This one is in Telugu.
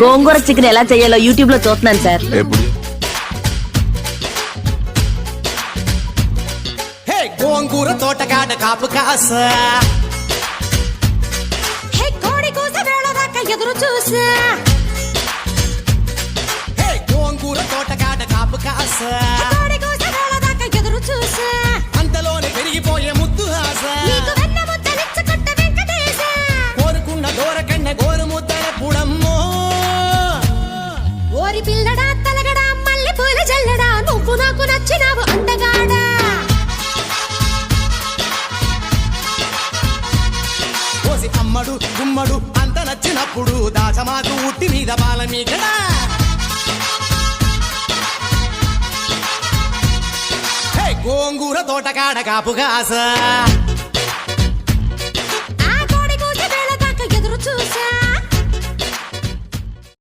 గోంగూర చికెన్ ఎలా చేయాలో యూట్యూబ్ లో చూస్తున్నాను సార్. ఎప్పుడు? హే గోంగూర తోటకాడ కాపు కాస, హే కోడి కూస వేళదాకా ఎదురు చూసా, హే గోంగూర తోటకాడ కాపు కాస, కోడి కూస వేళదాకా ఎదురు చూసా, అంతలోనే పెరిగిపోయే ముద్దు ఆశ, నీకు వెన్న ముద్దలిచ్చుకుంట వెంకటేశ, కోరుకున్న దూరకన్న గోరు ముద్దల పుడమ్మో. ఓరి పిల్లడా తలగడా మల్లె పూల జల్లడా, నువ్వు నాకు నచ్చినావు అందగాడా. కోసి అమ్మడు గుమ్మడు అంత నచ్చినప్పుడు దాచమాకు ఉట్టి మీద బాల మీకడా. హే గోంగూర తోటకాడ కాపు కాస.